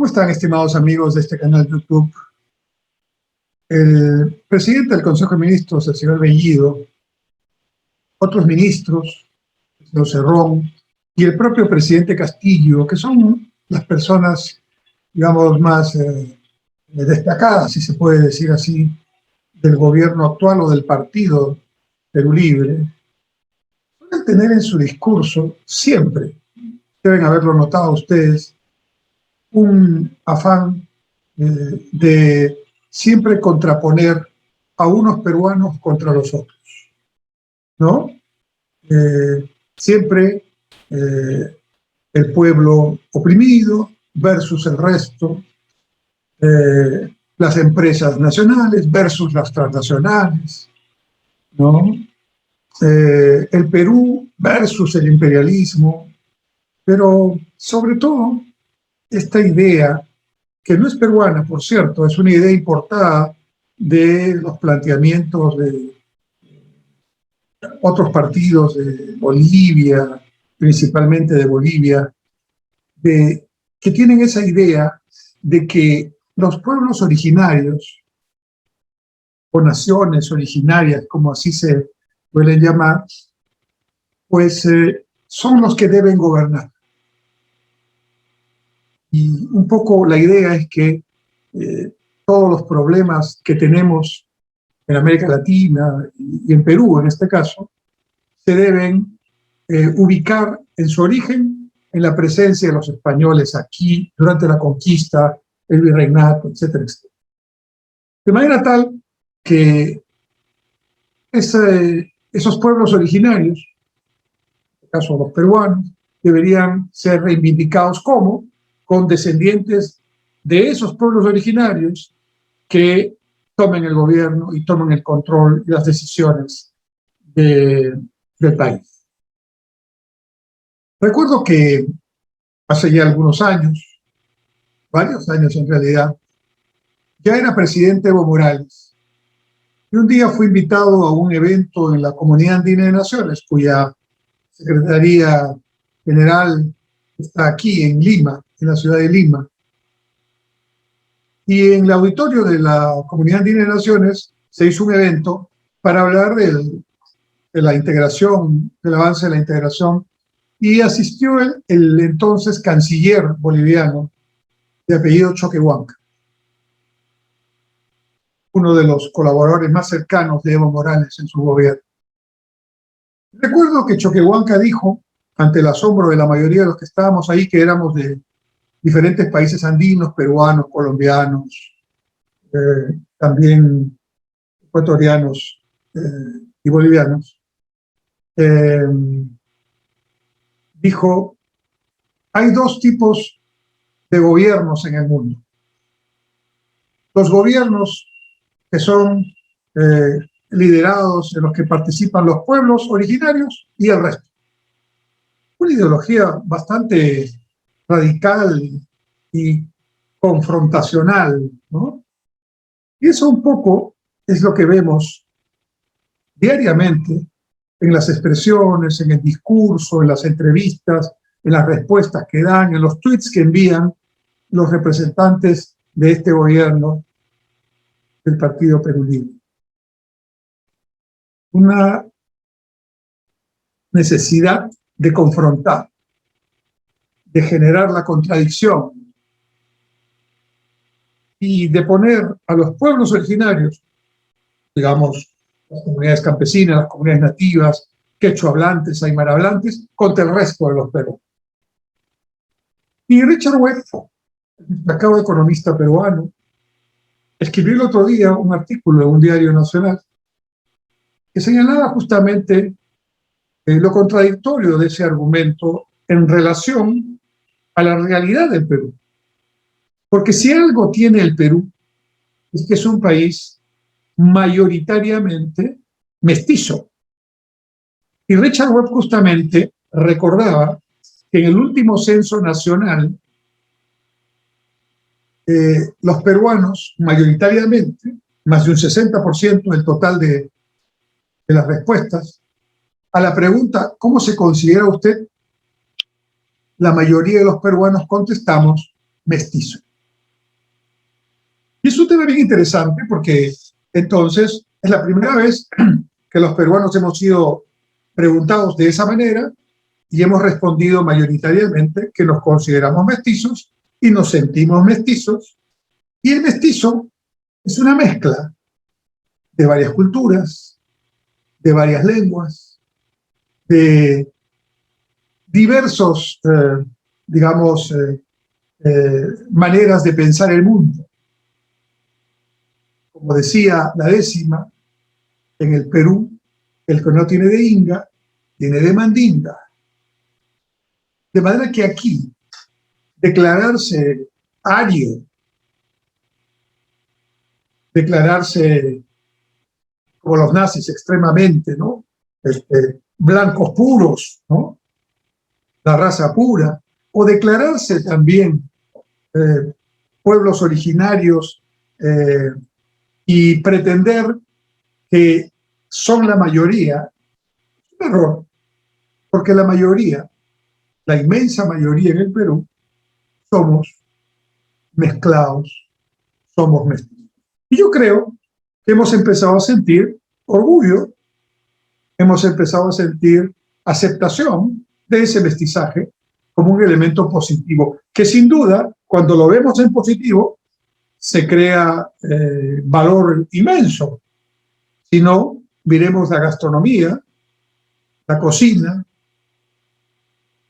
¿Cómo están, estimados amigos de este canal de YouTube? El presidente del Consejo de Ministros, el señor Bellido, otros ministros, el señor Cerrón, y el propio presidente Castillo, que son las personas, digamos, más destacadas, si se puede decir así, del gobierno actual o del partido Perú Libre, suelen tener en su discurso siempre, deben haberlo notado ustedes, un afán de siempre contraponer a unos peruanos contra los otros, ¿no? Siempre el pueblo oprimido versus el resto, las empresas nacionales versus las transnacionales, ¿no? El Perú versus el imperialismo, pero sobre todo esta idea, que no es peruana, por cierto, es una idea importada de los planteamientos de otros partidos de Bolivia, principalmente de Bolivia, que tienen esa idea de que los pueblos originarios, o naciones originarias, como así se suelen llamar, pues son los que deben gobernar. Y un poco la idea es que todos los problemas que tenemos en América Latina y en Perú, en este caso, se deben ubicar en su origen en la presencia de los españoles aquí, durante la conquista, el virreinato, etcétera, etcétera. De manera tal que esos pueblos originarios, en este caso los peruanos, deberían ser reivindicados como condescendientes de esos pueblos originarios que tomen el gobierno y tomen el control y las decisiones del país. Recuerdo que hace ya algunos años, varios años en realidad, ya era presidente Evo Morales, y un día fui invitado a un evento en la Comunidad Andina de Naciones, cuya Secretaría General está aquí en Lima, en la ciudad de Lima. Y en el auditorio de la Comunidad Andina de Naciones se hizo un evento para hablar de la integración, del avance de la integración, y asistió el entonces canciller boliviano de apellido Choquehuanca, uno de los colaboradores más cercanos de Evo Morales en su gobierno. Recuerdo que Choquehuanca dijo, ante el asombro de la mayoría de los que estábamos ahí, que éramos de diferentes países andinos, peruanos, colombianos, también ecuatorianos y bolivianos, dijo, hay dos tipos de gobiernos en el mundo. Los gobiernos que son liderados, en los que participan los pueblos originarios y el resto. Una ideología bastante radical y confrontacional, ¿no? Y eso un poco es lo que vemos diariamente en las expresiones, en el discurso, en las entrevistas, en las respuestas que dan, en los tweets que envían los representantes de este gobierno del Partido Perú Libre. Una necesidad de confrontar, de generar la contradicción y de poner a los pueblos originarios, digamos, las comunidades campesinas, las comunidades nativas, quechua hablantes, aymara hablantes, contra el resto de los peruanos. Y Richard Webb, destacado economista peruano, escribió el otro día un artículo en un diario nacional que señalaba justamente lo contradictorio de ese argumento en relación a la realidad del Perú. Porque si algo tiene el Perú, es que es un país mayoritariamente mestizo. Y Richard Webb justamente recordaba que en el último censo nacional, los peruanos mayoritariamente, más de un 60% del total de las respuestas, a la pregunta ¿cómo se considera usted?, la mayoría de los peruanos contestamos mestizo. Y es un tema bien interesante porque entonces es la primera vez que los peruanos hemos sido preguntados de esa manera y hemos respondido mayoritariamente que nos consideramos mestizos y nos sentimos mestizos. Y el mestizo es una mezcla de varias culturas, de varias lenguas, de diversos, digamos, maneras de pensar el mundo. Como decía la décima, en el Perú, el que no tiene de inga, tiene de mandinga. De manera que aquí, declararse ario, declararse como los nazis extremadamente, ¿no? Blancos puros, ¿no? La raza pura, o declararse también pueblos originarios y pretender que son la mayoría, es un error, porque la mayoría, la inmensa mayoría en el Perú, somos mezclados, somos mestizos. Y yo creo que hemos empezado a sentir orgullo, hemos empezado a sentir aceptación de ese mestizaje como un elemento positivo, que sin duda, cuando lo vemos en positivo, se crea valor inmenso. Si no, miremos la gastronomía, la cocina,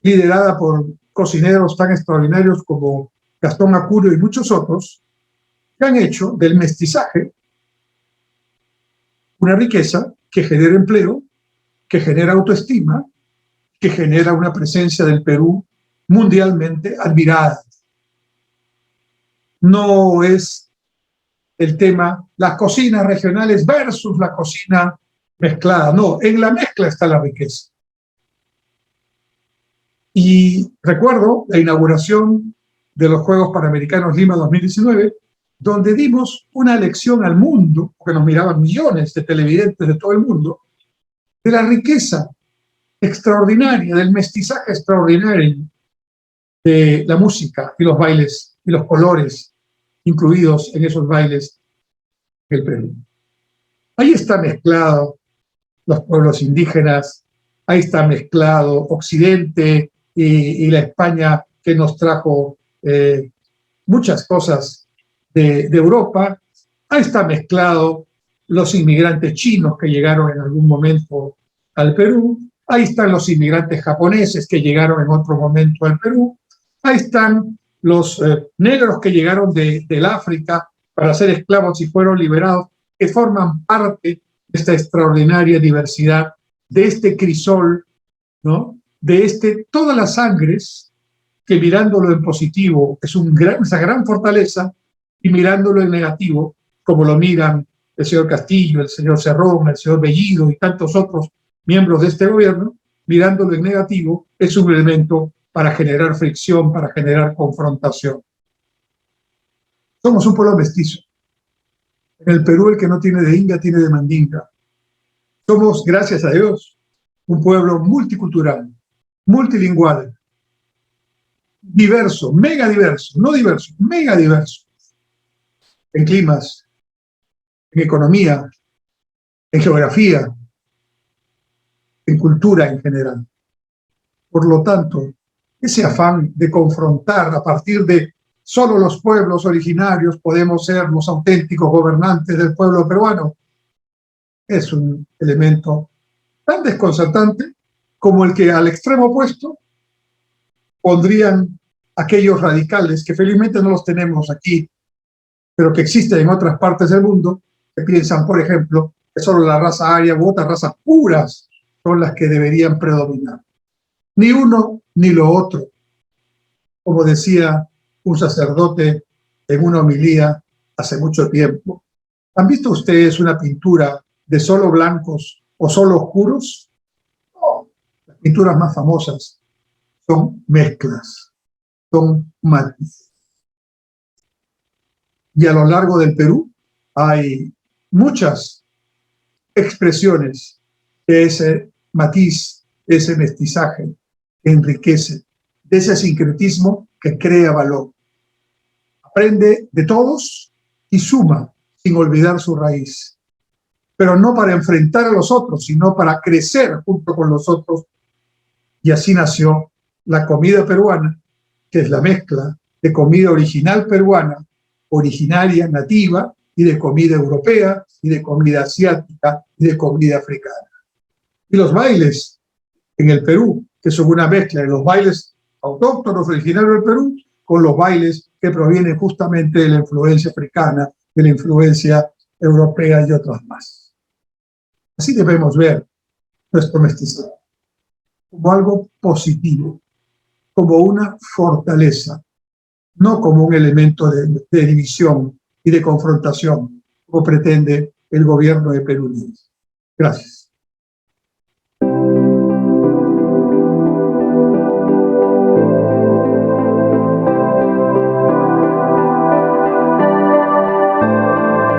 liderada por cocineros tan extraordinarios como Gastón Acurio y muchos otros, que han hecho del mestizaje una riqueza que genera empleo, que genera autoestima, que genera una presencia del Perú mundialmente admirada. No es el tema las cocinas regionales versus la cocina mezclada, no, en la mezcla está la riqueza. Y recuerdo la inauguración de los Juegos Panamericanos Lima 2019, donde dimos una lección al mundo, porque nos miraban millones de televidentes de todo el mundo, de la riqueza extraordinaria, del mestizaje extraordinario de la música y los bailes y los colores incluidos en esos bailes del Perú. Ahí está mezclado los pueblos indígenas, ahí está mezclado Occidente y la España que nos trajo muchas cosas de Europa, ahí está mezclado los inmigrantes chinos que llegaron en algún momento al Perú, ahí están los inmigrantes japoneses que llegaron en otro momento al Perú, ahí están los negros que llegaron del África para ser esclavos y fueron liberados, que forman parte de esta extraordinaria diversidad, de este crisol, ¿no? De todas las sangres, que mirándolo en positivo es esa gran fortaleza, y mirándolo en negativo, como lo miran el señor Castillo, el señor Cerrón, el señor Bellido y tantos otros miembros de este gobierno, mirándolo en negativo, es un elemento para generar fricción, para generar confrontación. Somos un pueblo mestizo. En el Perú el que no tiene de inga tiene de mandinga. Somos, gracias a Dios, un pueblo multicultural, multilingüal, diverso, mega diverso, no diverso, mega diverso, en climas, en economía, en geografía, en cultura en general. Por lo tanto, ese afán de confrontar a partir de solo los pueblos originarios podemos ser los auténticos gobernantes del pueblo peruano, es un elemento tan desconcertante como el que al extremo opuesto pondrían aquellos radicales que felizmente no los tenemos aquí, pero que existen en otras partes del mundo, que piensan, por ejemplo, que solo la raza aria u otras razas puras son las que deberían predominar. Ni uno ni lo otro. Como decía un sacerdote en una homilía hace mucho tiempo. ¿Han visto ustedes una pintura de solo blancos o solo oscuros? No. Las pinturas más famosas son mezclas, son matices. Y a lo largo del Perú hay muchas expresiones de ese matiz, de ese mestizaje que enriquece, de ese sincretismo que crea valor. Aprende de todos y suma sin olvidar su raíz, pero no para enfrentar a los otros, sino para crecer junto con los otros. Y así nació la comida peruana, que es la mezcla de comida original peruana, originaria, nativa, y de comida europea, y de comida asiática, y de comida africana. Y los bailes en el Perú, que son una mezcla de los bailes autóctonos originarios del Perú con los bailes que provienen justamente de la influencia africana, de la influencia europea y otras más. Así debemos ver nuestro mestizaje como algo positivo, como una fortaleza, no como un elemento de división y de confrontación, como pretende el gobierno de Perú. Gracias.